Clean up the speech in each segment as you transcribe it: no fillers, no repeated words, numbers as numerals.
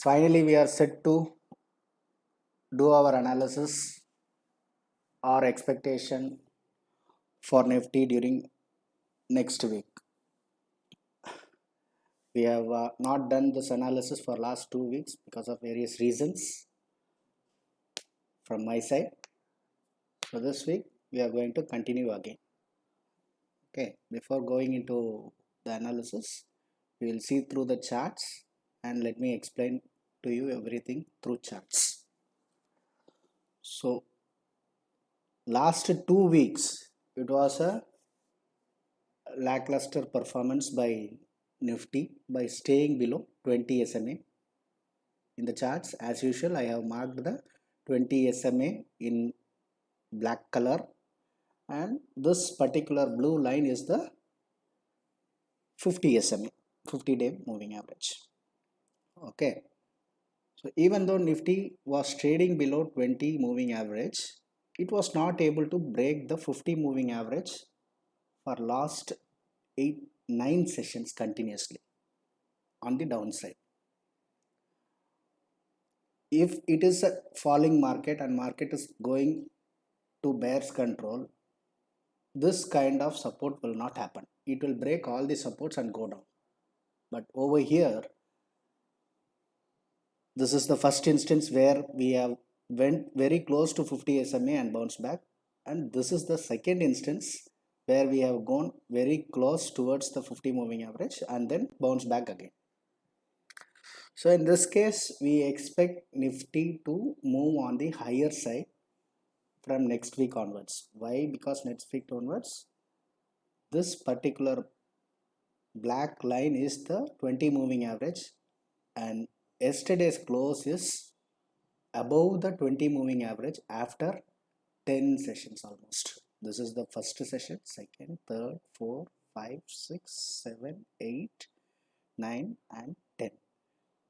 Finally, we are set to do our analysis or expectation for Nifty during next week. We have not done this analysis for last 2 weeks because of various reasons from my side. So this week we are going to continue again. Okay, before going into the analysis, we will see through the charts and let me explain to you everything through charts. So last 2 weeks it was a lackluster performance by Nifty by staying below 20 SMA. In the charts, as usual, I have marked the 20 SMA in black color, and this particular blue line is the 50 SMA, 50-day moving average. Okay, so even though Nifty was trading below 20 moving average, it was not able to break the 50 moving average for last 8-9 sessions continuously on the downside. If it is a falling market and market is going to bear's control, this kind of support will not happen. It will break all the supports and go down. But over here, this is the first instance where we have went very close to 50 SMA and bounced back, and this is the second instance where we have gone very close towards the 50 moving average and then bounced back again. So in this case, we expect Nifty to move on the higher side from next week onwards. Why? Because next week onwards, this particular black line is the 20 moving average, and yesterday's close is above the 20 moving average after 10 sessions almost. This is the first session, second, third, fourth, 5, 6, 7, 8, 9 and 10.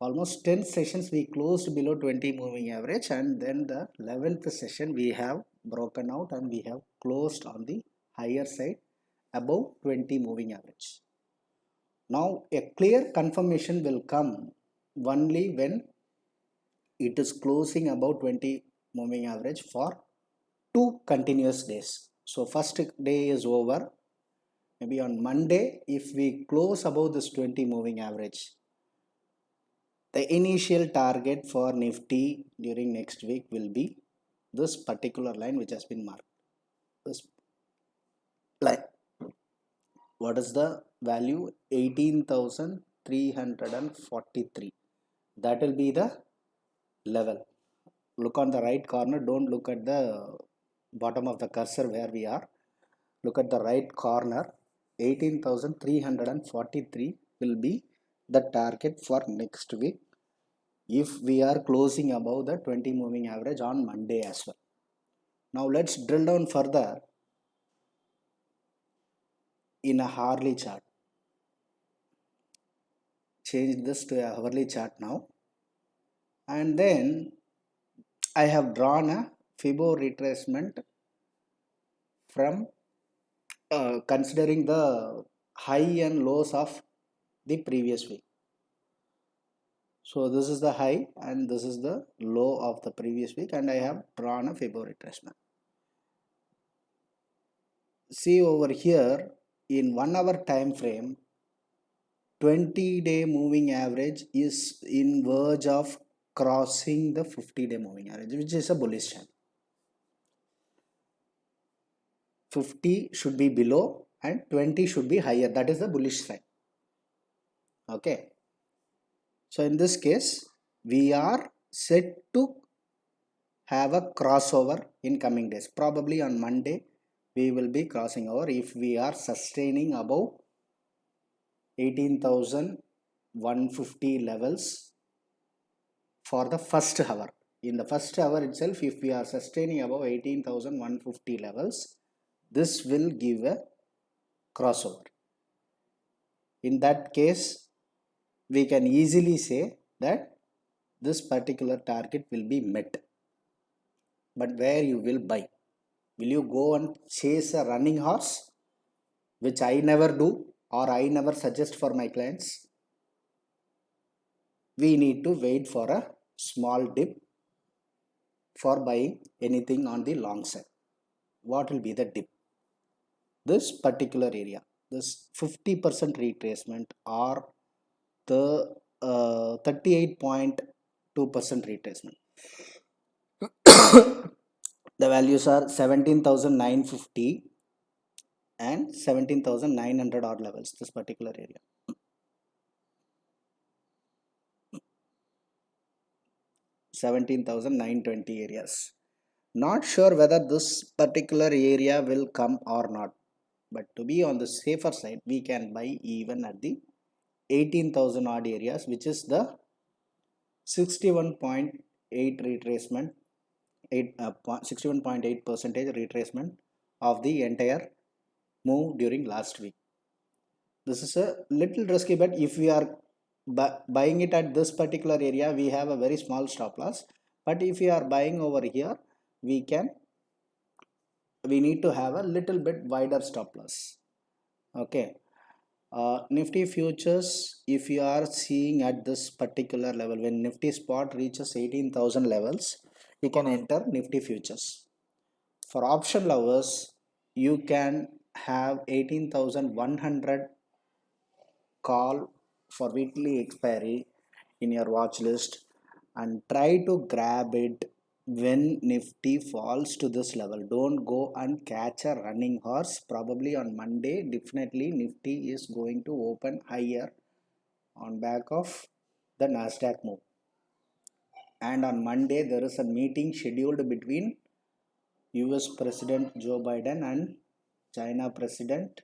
Almost 10 sessions we closed below 20 moving average, and then the 11th session we have broken out and we have closed on the higher side above 20 moving average. Now a clear confirmation will come only when it is closing above 20 moving average for 2 continuous days. So first day is over. Maybe on Monday, if we close above this 20 moving average, the initial target for Nifty during next week will be this particular line which has been marked. This line. What is the value? 18,343. That will be the level. Look on the right corner. Don't look at the bottom of the cursor where we are. Look at the right corner. 18,343 will be the target for next week if we are closing above the 20 moving average on Monday as well. Now let's drill down further in a hourly chart. Change this to a hourly chart now, and then I have drawn a Fibonacci retracement from considering the high and lows of the previous week. So this is the high and this is the low of the previous week, and I have drawn a Fibonacci retracement. See over here, in 1 hour time frame, 20-day moving average is in verge of crossing the 50-day moving average, which is a bullish trend. 50 should be below and 20 should be higher. That is the bullish sign. Okay. So in this case, we are set to have a crossover in coming days. Probably on Monday, we will be crossing over if we are sustaining above 18,150 levels for the first hour. In the first hour itself, if we are sustaining above 18,150 levels, this will give a crossover. In that case, we can easily say that this particular target will be met. But where you will buy? Will you go and chase a running horse, which I never do or I never suggest for my clients? we need to wait for a small dip for buying anything on the long side. What will be the dip? This particular area, this 50% retracement or the 38.2% retracement. The values are 17,950 and 17,900 odd levels, this particular area. 17,920 areas. Not sure whether this particular area will come or not, but to be on the safer side, we can buy even at the 18,000 odd areas, which is the 61.8 retracement, 61.8 percentage retracement of the entire move during last week. This is a little risky, but if we are buying it at this particular area, we have a very small stop loss. But if we are buying over here, we need to have a little bit wider stop loss. Okay. Nifty futures, if you are seeing at this particular level, when Nifty spot reaches 18,000 levels, you can enter Nifty futures. For option lovers, you can have 18,100 call for weekly expiry in your watch list and try to grab it when Nifty falls to this level. Don't go and catch a running horse. Probably on Monday, definitely Nifty is going to open higher on back of the Nasdaq move. And on Monday, there is a meeting scheduled between US President Joe Biden and China President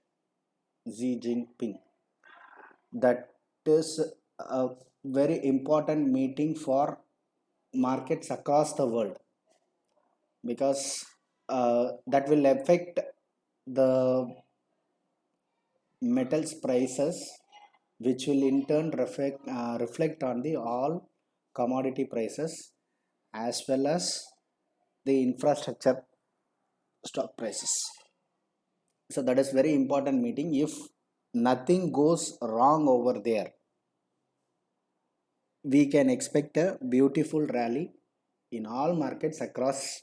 Xi Jinping. That is a very important meeting for markets across the world, because that will affect the metals prices, which will in turn reflect on the all commodity prices as well as the infrastructure stock prices. So that is very important meeting. If nothing goes wrong over there, we can expect a beautiful rally in all markets across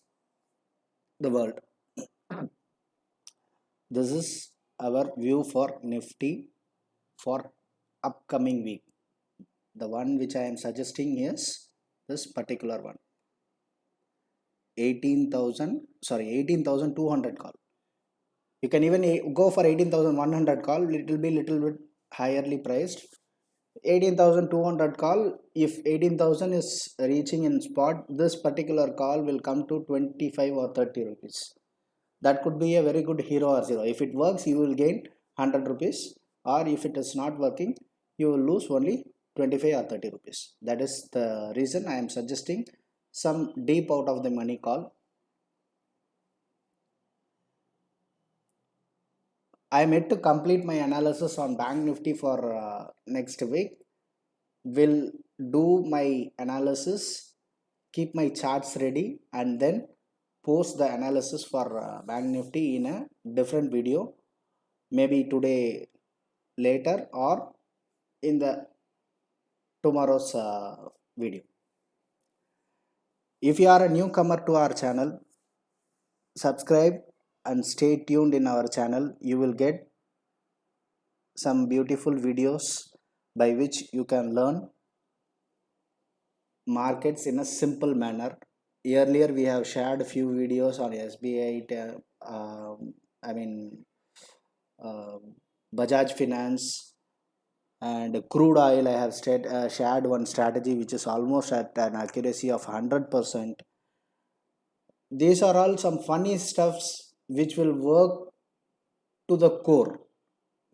the world. This is our view for Nifty for upcoming week. The one which I am suggesting is this particular one, 18,200 call. You can even go for 18,100 call. It will be little bit higherly priced. 18,200 call, if 18,000 is reaching in spot, this particular call will come to 25 or 30 rupees. That could be a very good hero or zero. If it works, you will gain 100 rupees, or if it is not working, you will lose only 25 or 30 rupees. That is the reason I am suggesting some deep out of the money call. I am yet to complete my analysis on Bank Nifty for next week. Will do my analysis, keep my charts ready, and then post the analysis for Bank Nifty in a different video, maybe today later or in the tomorrow's video. If you are a newcomer to our channel, subscribe and stay tuned in our channel. You will get some beautiful videos by which you can learn markets in a simple manner. Earlier we have shared a few videos on SBI, Bajaj Finance and crude oil. I have shared one strategy which is almost at an accuracy of 100%. These are all some funny stuffs which will work to the core.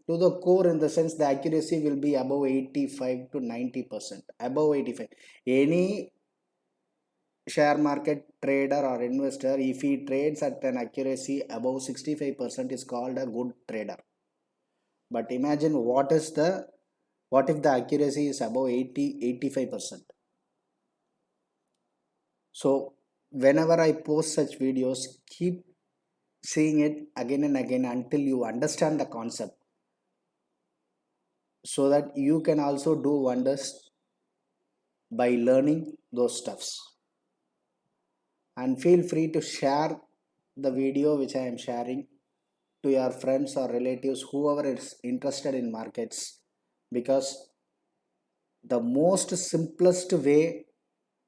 To the core in the sense the accuracy will be above 85 to 90%. Above 85. Any share market trader or investor, if he trades at an accuracy above 65%, is called a good trader. But imagine what if the accuracy is above 85%. So whenever I post such videos, keep seeing it again and again until you understand the concept, so that you can also do wonders by learning those stuffs. And feel free to share the video which I am sharing to your friends or relatives, whoever is interested in markets, because the most simplest way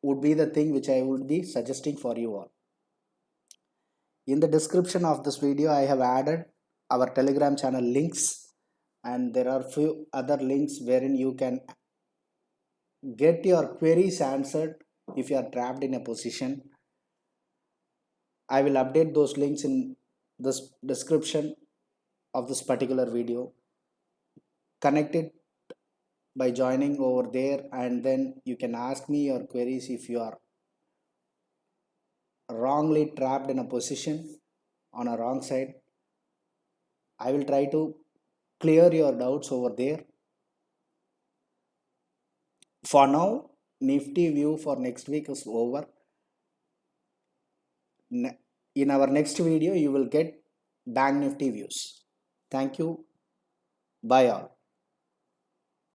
would be the thing which I would be suggesting for you all. In the description of this video, I have added our Telegram channel links, and there are few other links wherein you can get your queries answered if you are trapped in a position. I will update those links in this description of this particular video. Connect it by joining over there, and then you can ask me your queries if you are wrongly trapped in a position on a wrong side. I will try to clear your doubts over there. For now, Nifty view for next week is over. In our next video, you will get Bank Nifty views. Thank you. Bye all.